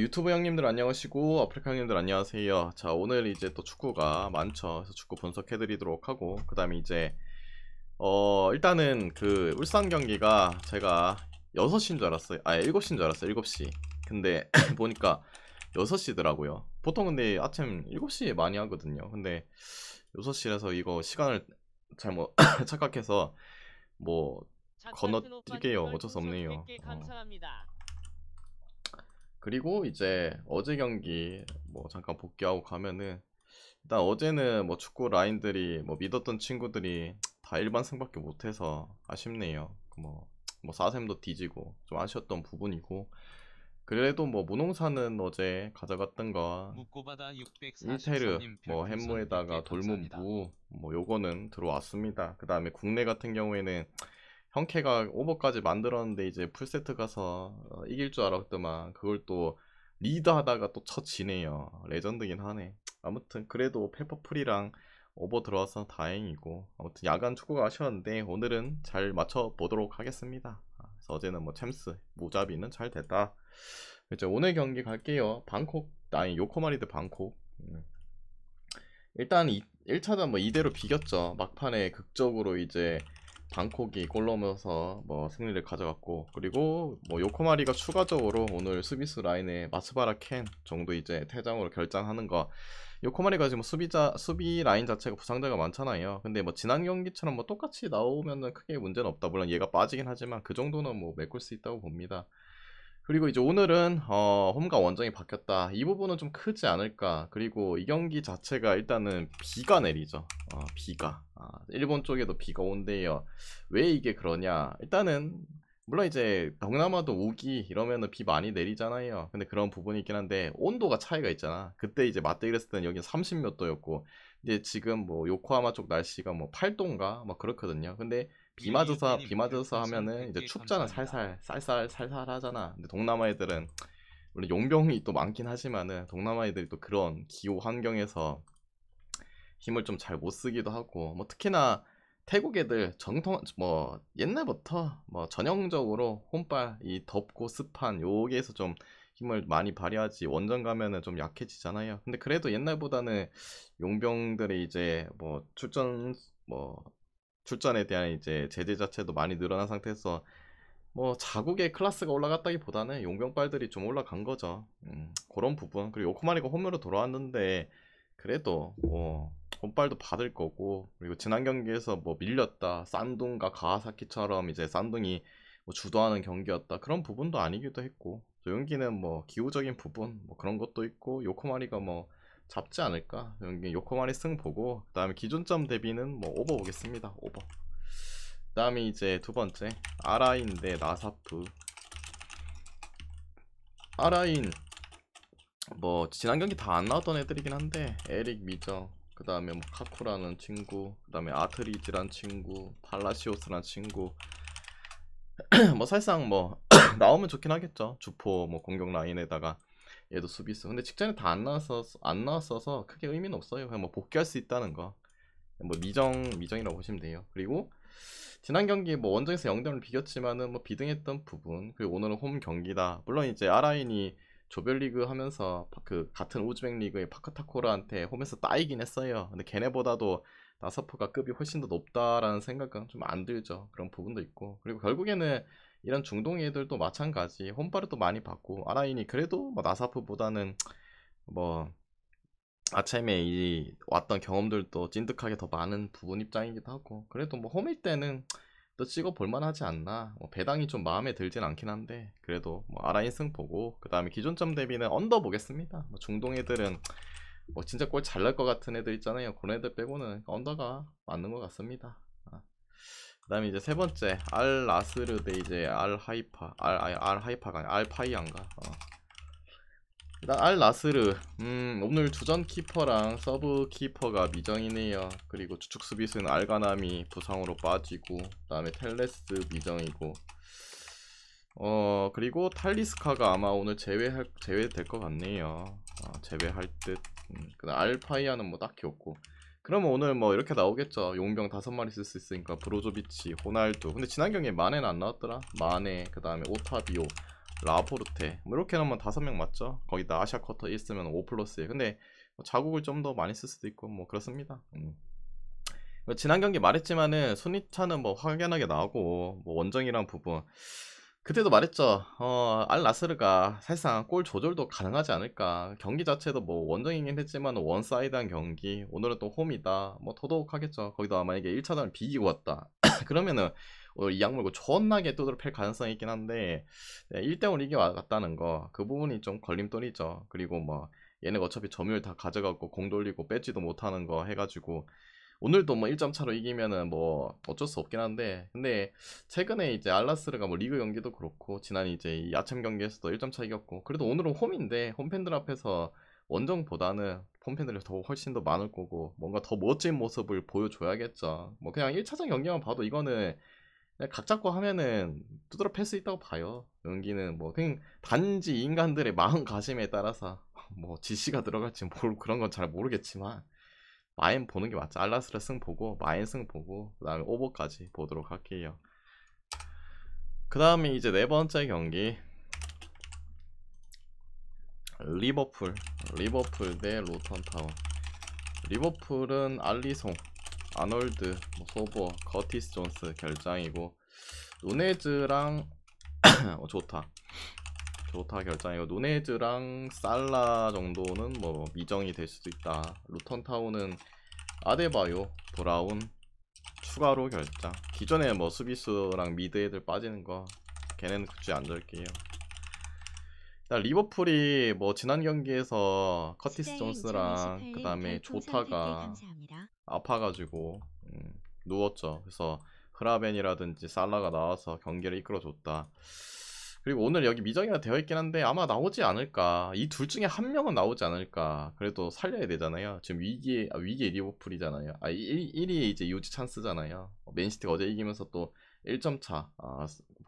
유튜브 형님들 안녕하시고 아프리카 형님들 안녕하세요. 자, 오늘 이제 또 축구가 많죠. 그래서 축구 분석해드리도록 하고, 그 다음에 이제 일단은 그 울산 경기가 제가 6시인 줄 알았어요. 7시인 줄 알았어요. 7시. 근데 보니까 6시더라고요. 보통 근데 아침 7시에 많이 하거든요. 근데 6시라서 이거 시간을 잘못 착각해서 뭐 건너뛸게요. 어쩔 수 없네요. 그리고 이제 어제 경기 뭐 잠깐 복귀하고 가면은, 일단 어제는 뭐 축구 라인들이 뭐 믿었던 친구들이 다 일반승밖에 못해서 아쉽네요. 뭐 4셈도 뒤지고 좀 아쉬웠던 부분이고, 그래도 뭐 무농사는 어제 가져갔던 거 묵고바다 인테르 643님 뭐 별풍선 햄무에다가 100개 감사합니다. 돌문부 뭐 요거는 들어왔습니다. 그 다음에 국내 같은 경우에는 형캐가 오버까지 만들었는데 이제 풀세트 가서 이길 줄 알았더만 그걸 또 리드하다가 또 쳐지네요. 레전드긴 하네. 아무튼 그래도 페퍼풀이랑 오버 들어와서 다행이고, 아무튼 야간 축구가 아쉬웠는데 오늘은 잘 맞춰보도록 하겠습니다. 그래서 어제는 뭐 챔스 무자비는 잘 됐다. 이제 오늘 경기 갈게요. 방콕 아니 요코마리 드 방콕. 일단 1차전 뭐 이대로 비겼죠. 막판에 극적으로 이제 방콕이 골 넣으면서 뭐 승리를 가져갔고, 그리고 뭐 요코마리가 추가적으로 오늘 수비수 라인에 마츠바라 켄 정도 이제 퇴장으로 결장하는 거. 요코마리가 지금 수비 라인 자체가 부상자가 많잖아요. 근데 뭐 지난 경기처럼 뭐 똑같이 나오면은 크게 문제는 없다. 물론 얘가 빠지긴 하지만 그 정도는 뭐 메꿀 수 있다고 봅니다. 그리고 이제 오늘은 홈과 원정이 바뀌었다. 이 부분은 좀 크지 않을까. 그리고 이 경기 자체가 일단은 비가 내리죠. 비가. 일본 쪽에도 비가 온대요. 왜 이게 그러냐? 일단은 물론 이제 동남아도 우기 이러면은 비 많이 내리잖아요. 근데 그런 부분이 있긴 한데 온도가 차이가 있잖아. 그때 이제 맞대기 했을 때는 여기 30 몇 도였고, 이제 지금 뭐 요코하마 쪽 날씨가 뭐 8도인가 막 그렇거든요. 근데 비 윌리유태님 맞아서 별풍선 하면은 이제 100개 춥잖아. 감사합니다. 살살 쌀쌀 살살 하잖아. 근데 동남아 애들은 물론 용병이 또 많긴 하지만은 동남아 애들이 또 그런 기후 환경에서 힘을 좀 잘 못 쓰기도 하고, 뭐 특히나 태국 애들 정통 뭐 옛날부터 뭐 전형적으로 혼발 이 덥고 습한 요기에서 좀 힘을 많이 발휘하지, 원정 가면은 좀 약해지잖아요. 근데 그래도 옛날보다는 용병들이 이제 뭐 출전에 대한 이제 제재 자체도 많이 늘어난 상태에서 뭐 자국의 클래스가 올라갔다기보다는 용병빨들이 좀 올라간 거죠. 그런 부분. 그리고 요코마리가 홈으로 돌아왔는데 그래도 뭐 홈빨도 받을 거고, 그리고 지난 경기에서 뭐 밀렸다 싼둥과 가와사키처럼 이제 싼둥이 뭐 주도하는 경기였다 그런 부분도 아니기도 했고, 저 경기는 뭐 기후적인 부분 뭐 그런 것도 있고 요코마리가 뭐 잡지 않을까. 여기 요코마리 승 보고 그 다음에 기준점 대비는 뭐 오버 보겠습니다. 오버. 그 다음에 이제 두 번째 아라인 대 나사프. 아라인 뭐 지난 경기 다 안 나왔던 애들이긴 한데 에릭 미정, 그 다음에 뭐 카쿠라는 친구, 그 다음에 아트리즈란 친구, 팔라시오스란 친구 뭐 사실상 뭐 나오면 좋긴 하겠죠. 주포 뭐 공격 라인에다가 얘도 수비수. 근데 직전에 다 안 나왔어서 크게 의미는 없어요. 그냥 뭐 복귀할 수 있다는 거. 뭐 미정이라고 보시면 돼요. 그리고 지난 경기 뭐 원정에서 0대0을 비겼지만은 뭐 비등했던 부분, 그리고 오늘은 홈 경기다. 물론 이제 아라인이 조별리그 하면서 그 같은 우즈벡 리그의 파크타코르한테 홈에서 따이긴 했어요. 근데 걔네보다도 나서프가 급이 훨씬 더 높다라는 생각은 좀 안 들죠. 그런 부분도 있고, 그리고 결국에는 이런 중동 애들도 마찬가지 홈바르도 많이 받고, 아라인이 그래도 뭐 나사프보다는 뭐 아침에 이 왔던 경험들도 찐득하게 더 많은 부분 입장이기도 하고, 그래도 뭐 홈일 때는 또 찍어 볼만 하지 않나. 뭐 배당이 좀 마음에 들진 않긴 한데 그래도 뭐 아라인 승 보고, 그 다음에 기존점 대비는 언더 보겠습니다. 뭐 중동 애들은 뭐 진짜 골 잘 날 것 같은 애들 있잖아요. 그런 애들 빼고는 언더가 맞는 것 같습니다. 그 다음에 이제 세 번째 알 라스르 대 이제 알 하이파, 알 하이파가 아니라 알 파이안가. 일단 알 나스르, 오늘 주전 키퍼랑 서브 키퍼가 미정이네요. 그리고 주축 수비수는 알가남이 부상으로 빠지고, 그 다음에 텔레스 미정이고, 그리고 탈리스카가 아마 오늘 제외될 것 같네요. 제외할 듯. 그다음 알파이아는 뭐 딱히 없고. 그러면 오늘 뭐 이렇게 나오겠죠. 용병 5마리 쓸 수 있으니까 브로조비치, 호날두. 근데 지난 경기에 마네는 안 나왔더라. 마네, 그 다음에 오타비오, 라포르테 뭐 이렇게 하면 5명 맞죠? 거기다 아시아 쿼터 있으면 5+1. 근데 뭐 자국을 좀 더 많이 쓸 수도 있고 뭐 그렇습니다. 뭐 지난 경기 말했지만은 순위차는 뭐 확연하게 나오고 뭐 원정이란 부분 그때도 말했죠. 알 나스르가 사실상 골 조절도 가능하지 않을까. 경기 자체도 뭐 원정이긴 했지만 원사이드한 경기. 오늘은 또 홈이다. 뭐 더더욱 하겠죠. 거기다 만약에 1차전을 비기고 왔다. 그러면은 오늘 이 악물고 존나게 두드러 팰 가능성이 있긴 한데 1대5 이겨왔다는 거 그 부분이 좀 걸림돌이죠. 그리고 뭐 얘네가 어차피 점유율 다 가져가고 공 돌리고 뺏지도 못하는 거 해가지고 오늘도 뭐 1점 차로 이기면은 뭐 어쩔 수 없긴 한데 근데 최근에 이제 알라스르가 뭐 리그 경기도 그렇고 지난 이제 이 아침 경기에서도 1점 차 이겼고 그래도 오늘은 홈인데 홈팬들 앞에서 원정보다는 홈팬들이 더 훨씬 더 많을 거고 뭔가 더 멋진 모습을 보여줘야겠죠. 뭐 그냥 1차전 경기만 봐도 이거는 그냥 각 잡고 하면은 두드러 팰 수 있다고 봐요. 연기는 뭐 그냥 단지 인간들의 마음가짐에 따라서 뭐 지시가 들어갈지 뭘 그런 건 잘 모르겠지만 마인 보는 게 맞죠. 알라스라 승 보고 마인 승 보고 그 다음에 오버까지 보도록 할게요. 그 다음에 이제 네 번째 경기 리버풀 대 루턴타운. 리버풀은 알리송, 아놀드, 뭐 소보, 커티스 존스 결장이고 누네즈랑 좋다 결장이고 누네즈랑 살라 정도는 뭐 미정이 될 수도 있다. 루턴타운은 아데바요, 브라운 추가로 결장. 기존에 뭐 수비수랑 미드 애들 빠지는 거 걔네는 굳이 안 들게요. 일단 리버풀이 뭐 지난 경기에서 커티스 존스랑 그 다음에 조타가 아파가지고 누웠죠. 그래서 흐라벤이라든지 살라가 나와서 경기를 이끌어줬다. 그리고 오늘 여기 미정이가 되어있긴 한데 아마 나오지 않을까. 이 둘 중에 한 명은 나오지 않을까. 그래도 살려야 되잖아요. 지금 위기에 리버풀이잖아요. 1위 이제 유지 찬스잖아요. 맨시티가 어제 이기면서 또 1점 차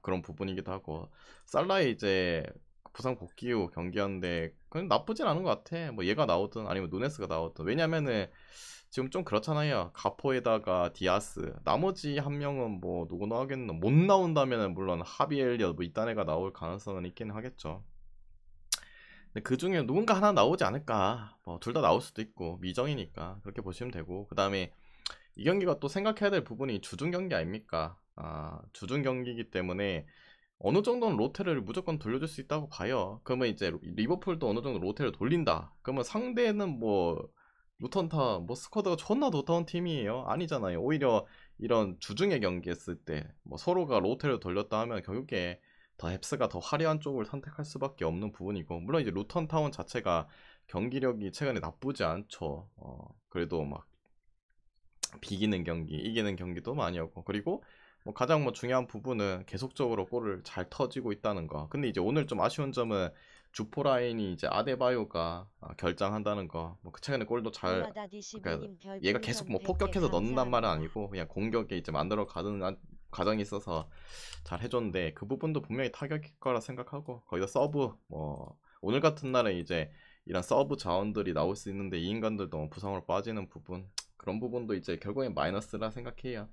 그런 부분이기도 하고 살라의 이제 부상 복귀 후 경기였는데 그냥 나쁘진 않은 것 같아. 뭐 얘가 나오든 아니면 누네스가 나오든. 왜냐면은 지금 좀 그렇잖아요. 가포에다가 디아스 나머지 한 명은 뭐 누구 나오겠노. 못 나온다면은 물론 하비 엘리엇 뭐 이딴 애가 나올 가능성은 있긴 하겠죠. 근데 그 중에 누군가 하나 나오지 않을까. 뭐 둘 다 나올 수도 있고 미정이니까 그렇게 보시면 되고 그 다음에 이 경기가 또 생각해야 될 부분이 주중 경기 아닙니까? 주중 경기이기 때문에 어느 정도는 로테를 무조건 돌려줄 수 있다고 봐요. 그러면 이제 리버풀도 어느 정도 로테를 돌린다. 그러면 상대는 뭐 루턴타 뭐 스쿼드가 존나 좋다운 팀이에요? 아니잖아요. 오히려 이런 주중에 경기했을 때 뭐 서로가 로테를 돌렸다 하면 결국에 더 헵스가 더 화려한 쪽을 선택할 수밖에 없는 부분이고 물론 이제 루턴타운 자체가 경기력이 최근에 나쁘지 않죠. 그래도 막 비기는 경기, 이기는 경기도 많이 하고 그리고 뭐 가장 뭐 중요한 부분은 계속적으로 골을 잘 터지고 있다는 거. 근데 이제 오늘 좀 아쉬운 점은 주포 라인이 이제 아데바요가 결장한다는 거. 뭐 그 최근에 골도 잘 그러니까 얘가 계속 뭐 폭격해서 넣는단 말은 아니고 그냥 공격에 이제 만들어 가는 과정이 있어서 잘 해줬는데 그 부분도 분명히 타격일 거라 생각하고 거기다 서브 뭐 오늘 같은 날에 이제 이런 서브 자원들이 나올 수 있는데 이 인간들도 부상으로 빠지는 부분 그런 부분도 이제 결국엔 마이너스라 생각해요.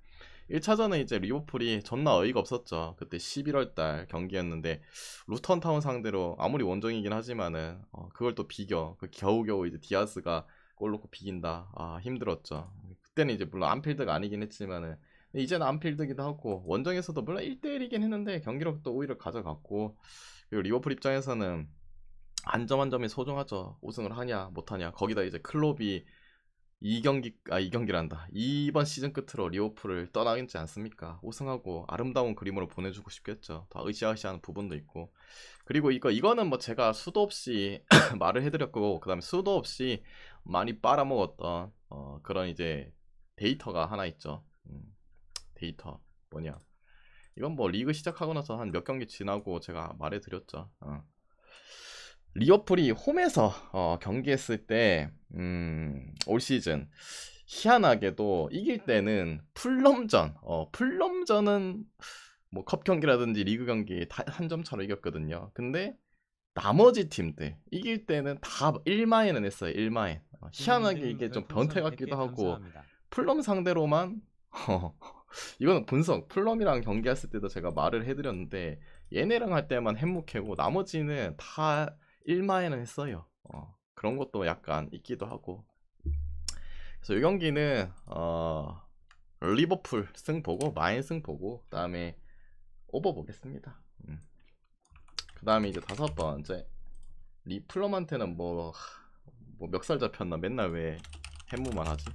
1차전은 이제 리버풀이 존나 어이가 없었죠. 그때 11월달 경기였는데 루턴타운 상대로 아무리 원정이긴 하지만은 그걸 또 비겨. 그 겨우겨우 이제 디아스가 골 넣고 비긴다. 힘들었죠. 그때는 이제 물론 안필드가 아니긴 했지만은 이제는 안필드기도 하고 원정에서도 물론 1대1이긴 했는데 경기력도 오히려 가져갔고 그리고 리버풀 입장에서는 한 점 한 점이 소중하죠. 우승을 하냐 못하냐 거기다 이제 클롭이 이 경기란다. 이번 시즌 끝으로 리버풀을 떠나겠지 않습니까? 우승하고 아름다운 그림으로 보내주고 싶겠죠. 더 으쌰으쌰하는 부분도 있고. 그리고 이거는 뭐 제가 수도 없이 말을 해드렸고, 그 다음에 수도 없이 많이 빨아먹었던, 그런 이제 데이터가 하나 있죠. 데이터. 뭐냐. 이건 뭐 리그 시작하고 나서 한 몇 경기 지나고 제가 말해드렸죠. 리버풀이 홈에서 경기했을 때 올 시즌 희한하게도 이길 때는 풀럼전은 뭐 컵 경기라든지 리그 경기 한 점 차로 이겼거든요. 근데 나머지 팀들 이길 때는 다 1마인은 했어요. 1마인. 희한하게 이게 좀 변태 같기도 하고 풀럼 상대로만 이거는 분석 풀럼이랑 경기했을 때도 제가 말을 해드렸는데 얘네랑 할 때만 햄묵해고 나머지는 다 1마에는 했어요. 그런 것도 약간 있기도 하고. 그래서 이 경기는 리버풀 승 보고 마인 승 보고 그다음에 오버 보겠습니다. 그다음에 이제 다섯 번째 리플럼한테는 뭐 멱살 잡혔나 맨날 왜 햄무만 하지.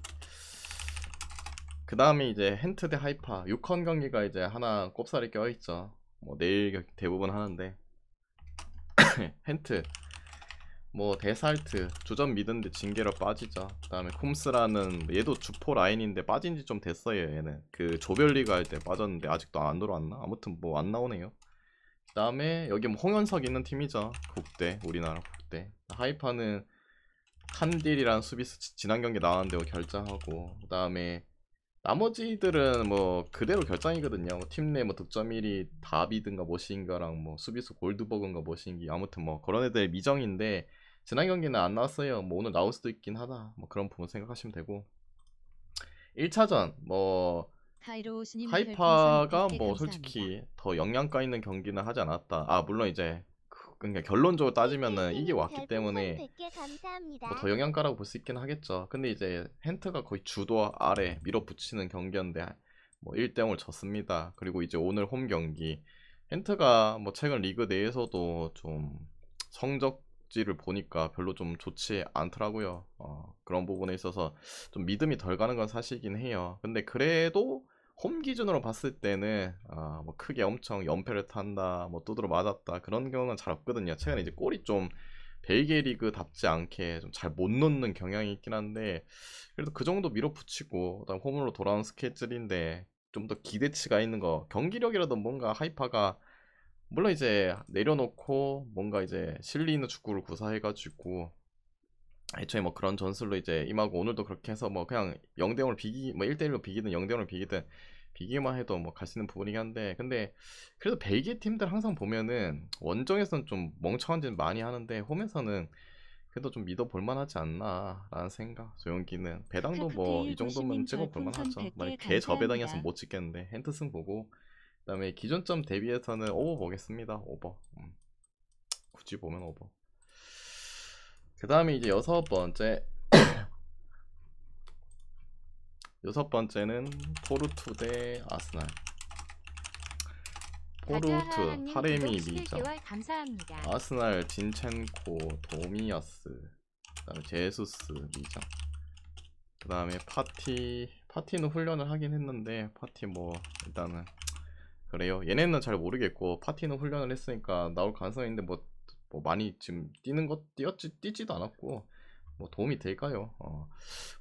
그 다음에 이제 헨트 대 하이파 6컨 경기가 이제 하나 꼽살이 껴있죠. 뭐 내일 대부분 하는데 헨트 뭐 데살트 주전 미드인데 징계로 빠지죠. 그 다음에 쿰스라는 얘도 주포 라인인데 빠진지 좀 됐어요. 얘는 그 조별리그 할 때 빠졌는데 아직도 안 들어왔나? 아무튼 뭐 안 나오네요. 그 다음에 여기 뭐 홍현석 있는 팀이죠. 국대 우리나라 국대. 하이파는 칸딜이란 수비수 지난 경기 나왔는데 결장하고, 그 다음에 나머지들은 뭐 그대로 결장이거든요. 뭐 팀 내 뭐 득점 1위 다비든가 모신가랑 뭐 수비수 골드버그인가 모신기, 아무튼 뭐 그런 애들 미정인데 지난 경기는 안 나왔어요. 뭐 오늘 나올 수도 있긴 하다. 뭐 그런 부분 생각하시면 되고, 1차전 뭐 하이파가 뭐 솔직히 더 영양가 있는 경기는 하지 않았다. 아 물론 이제 그러니까 결론적으로 따지면은 이게 왔기 때문에 뭐 더 영양가라고 볼 수 있긴 하겠죠. 근데 이제 헨트가 거의 주도 아래 밀어붙이는 경기였는데 뭐 1대0을 졌습니다. 그리고 이제 오늘 홈 경기 헨트가 뭐 최근 리그 내에서도 좀 성적지를 보니까 별로 좀 좋지 않더라고요. 그런 부분에 있어서 좀 믿음이 덜 가는 건 사실이긴 해요. 근데 그래도 홈 기준으로 봤을 때는 뭐 크게 엄청 연패를 탄다, 뭐 두드러 맞았다 그런 경우는 잘 없거든요. 최근에 이제 골이 좀 벨기에 리그답지 않게 좀 잘 못 넣는 경향이 있긴 한데, 그래도 그 정도 밀어붙이고 그다음 홈으로 돌아온 스케줄인데 좀 더 기대치가 있는 거, 경기력이라도 뭔가 하이파가 물론 이제 내려놓고 뭔가 이제 실리 있는 축구를 구사해가지고 애초에 뭐 그런 전술로 이제 임하고, 오늘도 그렇게 해서 뭐 그냥 0대0을 비기 뭐 1대1로 비기든 0대0을 비기든 비기만 해도 뭐 갈 수 있는 부분이긴 한데, 근데 그래도 벨기에 팀들 항상 보면은 원정에서는 좀 멍청한 짓 많이 하는데 홈에서는 그래도 좀 믿어볼 만하지 않나 라는 생각. 조용기는 배당도 뭐 이 정도면 찍어볼 만하죠. 만약 개 저배당이었으면 못 찍겠는데 핸트승 보고, 그 다음에 기존점 대비해서는 오버 보겠습니다. 오버. 굳이 보면 오버. 그 다음에 이제 여섯 번째는 포르투 대 아스날. 포르투 타레미 미정, 아스날 진첸코 도미아스, 그 다음에 제수스 미정. 그 다음에 파티는 훈련을 하긴 했는데 파티 뭐 일단은 그래요. 얘네는 잘 모르겠고 파티는 훈련을 했으니까 나올 가능성이 있는데 뭐 많이 지금 뛰지도 않았고 뭐 도움이 될까요?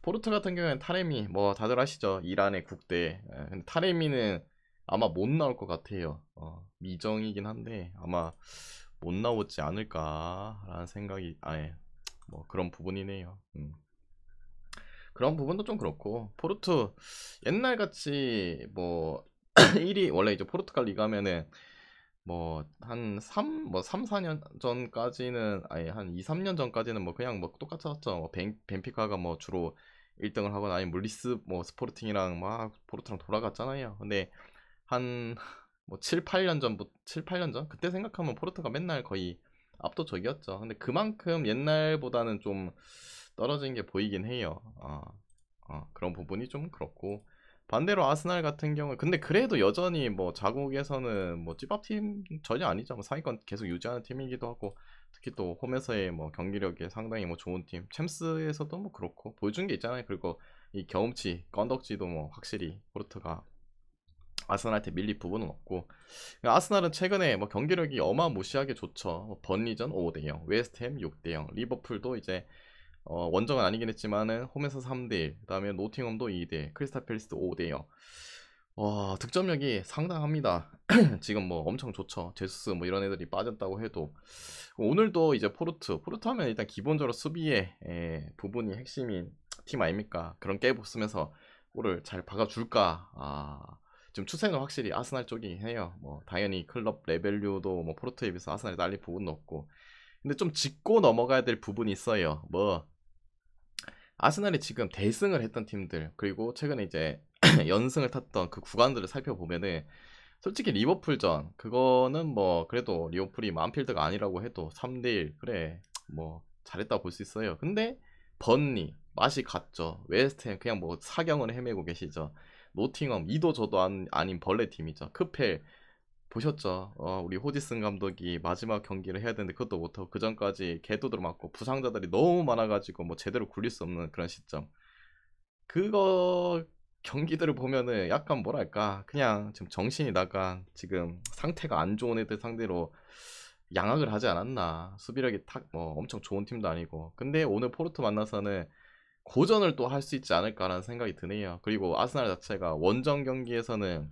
포르투 같은 경우에는 타레미 뭐 다들 아시죠? 이란의 국대. 근데 타레미는 아마 못 나올 것 같아요. 미정이긴 한데 아마 못 나오지 않을까라는 생각이 아예 뭐 그런 부분이네요. 그런 부분도 좀 그렇고, 포르투 옛날 같이 뭐 1위 원래 이제 포르투갈 리그 하면은 뭐 한 4년 전까지는, 아니 한 2, 3년 전까지는 뭐 그냥 뭐 똑같았죠. 뭐 벤피카가 뭐 주로 1등을 하거나 아니면 물리스 뭐 스포르팅이랑 막 포르투랑 돌아갔잖아요. 근데 한 뭐 7, 8년 전부터 7, 8년 전 그때 생각하면 포르투가 맨날 거의 압도적이었죠. 근데 그만큼 옛날보다는 좀 떨어진 게 보이긴 해요. 그런 부분이 좀 그렇고, 반대로 아스날 같은 경우 근데 그래도 여전히 뭐 자국에서는 뭐 찌밥팀 전혀 아니죠. 뭐 상위권 계속 유지하는 팀이기도 하고, 특히 또 홈에서의 뭐 경기력이 상당히 뭐 좋은 팀, 챔스에서도 뭐 그렇고 보여준 게 있잖아요. 그리고 이 경험치 건덕지도 뭐 확실히 포르투가 아스날한테 밀릴 부분은 없고, 아스날은 최근에 뭐 경기력이 어마무시하게 좋죠. 뭐 번리전 5대0, 웨스트햄 6대0, 리버풀도 이제 원정은 아니긴 했지만은 홈에서 3대1, 그 다음에 노팅엄도 2대1, 크리스탈 팰리스도 5대0. 와, 득점력이 상당합니다. 지금 뭐 엄청 좋죠. 제수스 뭐 이런 애들이 빠졌다고 해도. 오늘도 이제 포르투 하면 일단 기본적으로 수비의 부분이 핵심인 팀 아닙니까? 그런 깨부 쓰면서 골을 잘 박아줄까? 지금 추세는 확실히 아스날 쪽이 해요. 뭐 당연히 클럽 레벨류도 뭐 포르투에 비해서 아스날이 날릴 부분도 없고, 근데 좀 짚고 넘어가야 될 부분이 있어요. 뭐 아스날이 지금 대승을 했던 팀들, 그리고 최근에 이제 연승을 탔던 그 구간들을 살펴보면은 솔직히 리버풀전 그거는 뭐 그래도 리버풀이 만필드가 아니라고 해도 3대1 그래 뭐 잘했다 볼 수 있어요. 근데 번니 맛이 갔죠. 웨스트햄 그냥 뭐 사경을 헤매고 계시죠. 노팅엄 이도 저도 아닌 벌레 팀이죠. 크펠 보셨죠? 우리 호지슨 감독이 마지막 경기를 해야 되는데 그것도 못하고 그 전까지 개도들 맞고 부상자들이 너무 많아가지고 뭐 제대로 굴릴 수 없는 그런 시점. 그거 경기들을 보면은 약간 뭐랄까 그냥 지금 정신이 나간 지금 상태가 안 좋은 애들 상대로 양악을 하지 않았나. 수비력이 탁 뭐 엄청 좋은 팀도 아니고. 근데 오늘 포르투 만나서는 고전을 또 할 수 있지 않을까라는 생각이 드네요. 그리고 아스날 자체가 원정 경기에서는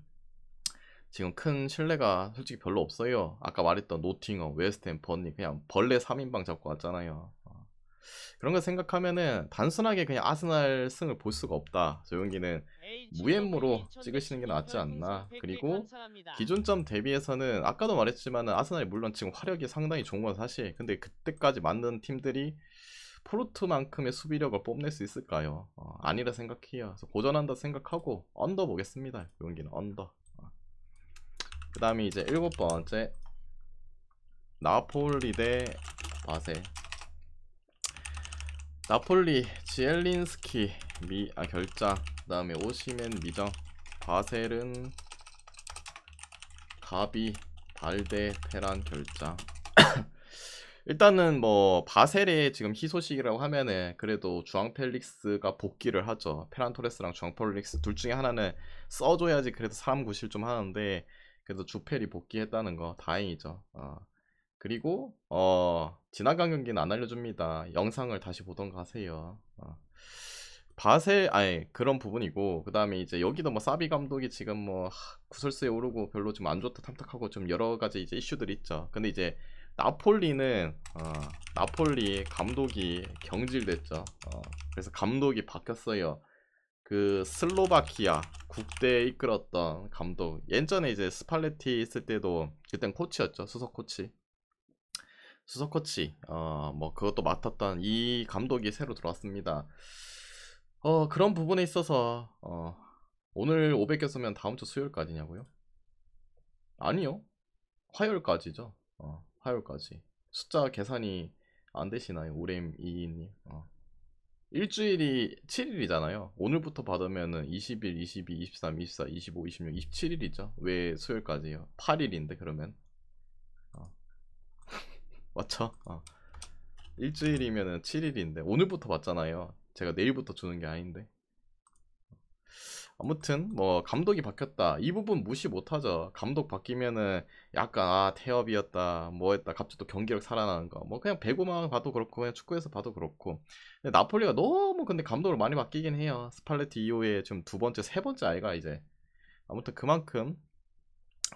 지금 큰 신뢰가 솔직히 별로 없어요. 아까 말했던 노팅엄, 웨스트햄, 버니 그냥 벌레 3인방 잡고 왔잖아요. 그런 거 생각하면은 단순하게 그냥 아스날 승을 볼 수가 없다. 저 경기는 무앤무로 찍으시는 게 낫지 않나. 그리고 기준점 대비해서는 아까도 말했지만은 아스날이 물론 지금 화력이 상당히 좋은 건 사실. 근데 그때까지 만든 팀들이 포르투만큼의 수비력을 뽐낼 수 있을까요? 아니라 생각해요. 그래서 고전한다 생각하고 언더 보겠습니다. 이 경기는 언더. 그 다음에 이제 7번째 나폴리 대 바셀. 나폴리 지엘린스키 결장. 그 다음에 오시멘 미정. 바셀은 가비 발데 페란 결장. 일단은 뭐 바셀의 지금 희소식이라고 하면은 그래도 주앙 펠릭스가 복귀를 하죠. 페란 토레스랑 주앙 펠릭스 둘 중에 하나는 써줘야지 그래도 사람 구실 좀 하는데 그래도 주펠이 복귀했다는 거 다행이죠. 그리고 지나간 경기는 안 알려줍니다. 영상을 다시 보던가 하세요. 바셀 아니 그런 부분이고 그 다음에 이제 여기도 뭐 사비 감독이 지금 뭐 구설수에 오르고 별로 좀 안 좋다 탐탁하고 좀 여러 가지 이제 이슈들이 있죠. 근데 이제 나폴리는 나폴리 감독이 경질됐죠. 그래서 감독이 바뀌었어요. 그 슬로바키아 국대 이끌었던 감독 예전에 이제 스팔레티 있을 때도 그땐 코치였죠. 수석 코치 뭐 그것도 맡았던 이 감독이 새로 들어왔습니다. 그런 부분에 있어서 오늘 500개 쓰면 다음 주 수요일까지냐고요? 아니요. 화요일까지죠. 화요일까지. 숫자 계산이 안 되시나요? 오렘 2님. 일주일이 7일이잖아요. 오늘부터 받으면은 20일, 22, 23, 24, 25, 26, 27일이죠. 왜 수요일까지요? 8일인데 그러면. 맞죠? 일주일이면은 7일인데 오늘부터 받잖아요. 제가 내일부터 주는 게 아닌데. 아무튼 뭐 감독이 바뀌었다 이 부분 무시 못하죠. 감독 바뀌면은 약간 태업이었다 뭐했다 갑자기 또 경기력 살아나는 거 뭐 그냥 배구만 봐도 그렇고 그냥 축구에서 봐도 그렇고. 근데 나폴리가 너무 근데 감독을 많이 바뀌긴 해요. 스팔레티 이후에 지금 두 번째 세 번째 아이가 이제. 아무튼 그만큼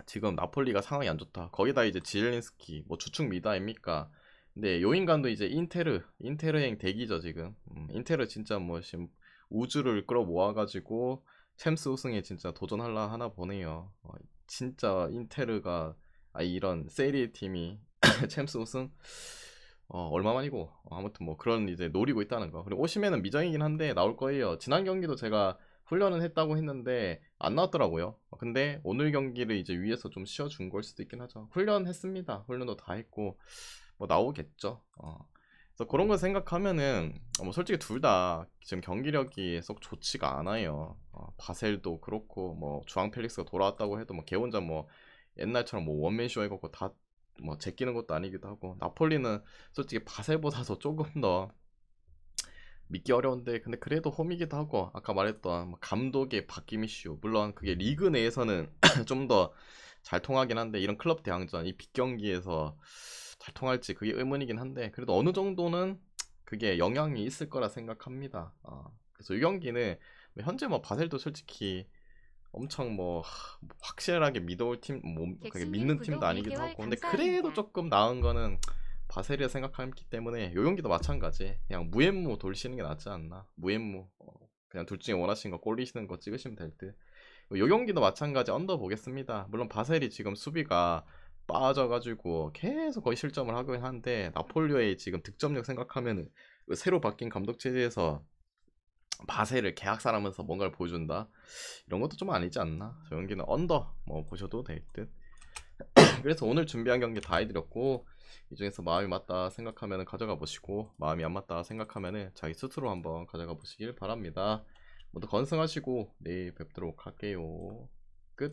지금 나폴리가 상황이 안 좋다. 거기다 이제 지엘린스키 뭐 주축 미드 아닙니까. 근데 요인간도 이제 인테르행 대기죠 지금. 인테르 진짜 뭐 지금 우주를 끌어모아가지고 챔스 우승에 진짜 도전하려 하나 보네요. 진짜 인테르가 이런 세리에 팀이 챔스 우승 얼마만이고 아무튼 뭐 그런 이제 노리고 있다는 거. 그리고 오시면은 미정이긴 한데 나올 거예요. 지난 경기도 제가 훈련은 했다고 했는데 안 나왔더라고요. 근데 오늘 경기를 이제 위에서 좀 쉬어준 걸 수도 있긴 하죠. 훈련했습니다. 훈련도 다 했고 뭐 나오겠죠. 그래서 그런 거 생각하면은 뭐 솔직히 둘 다 지금 경기력이 썩 좋지가 않아요. 바셀도 그렇고 뭐 주앙 펠릭스가 돌아왔다고 해도 뭐 걔 혼자 뭐 옛날처럼 뭐 원맨쇼 해갖고 다 뭐 제끼는 것도 아니기도 하고 나폴리는 솔직히 바셀보다도 조금 더 믿기 어려운데 근데 그래도 홈이기도 하고 아까 말했던 뭐 감독의 바뀜 이슈 물론 그게 리그 내에서는 좀 더 잘 통하긴 한데 이런 클럽 대항전 이 빅경기에서 잘 통할지 그게 의문이긴 한데 그래도 어느 정도는 그게 영향이 있을 거라 생각합니다. 그래서 이 경기는 뭐 현재 뭐 바셀도 솔직히 엄청 뭐 확실하게 믿어올 팀, 뭐 그게 믿는 팀도 아니기도 하고 근데 그래도 조금 나은 거는 바셀이라 생각하기 때문에 요 경기도 마찬가지 그냥 무앤무 돌리시는 게 낫지 않나. 무앤무 그냥 둘 중에 원하시는 거 꼴리시는 거 찍으시면 될 듯. 요 경기도 마찬가지 언더 보겠습니다. 물론 바셀이 지금 수비가 빠져가지고 계속 거의 실점을 하긴 한데 나폴리오의 지금 득점력 생각하면 새로 바뀐 감독 체제에서 바세를 계약살하면서 뭔가를 보여준다. 이런 것도 좀 아니지 않나. 저 경기는 언더 뭐 보셔도 될 듯. 그래서 오늘 준비한 경기 다 해드렸고, 이 중에서 마음이 맞다 생각하면 가져가 보시고, 마음이 안 맞다 생각하면 자기 스스로 한번 가져가 보시길 바랍니다. 모두 건승하시고 내일 뵙도록 할게요. 끝.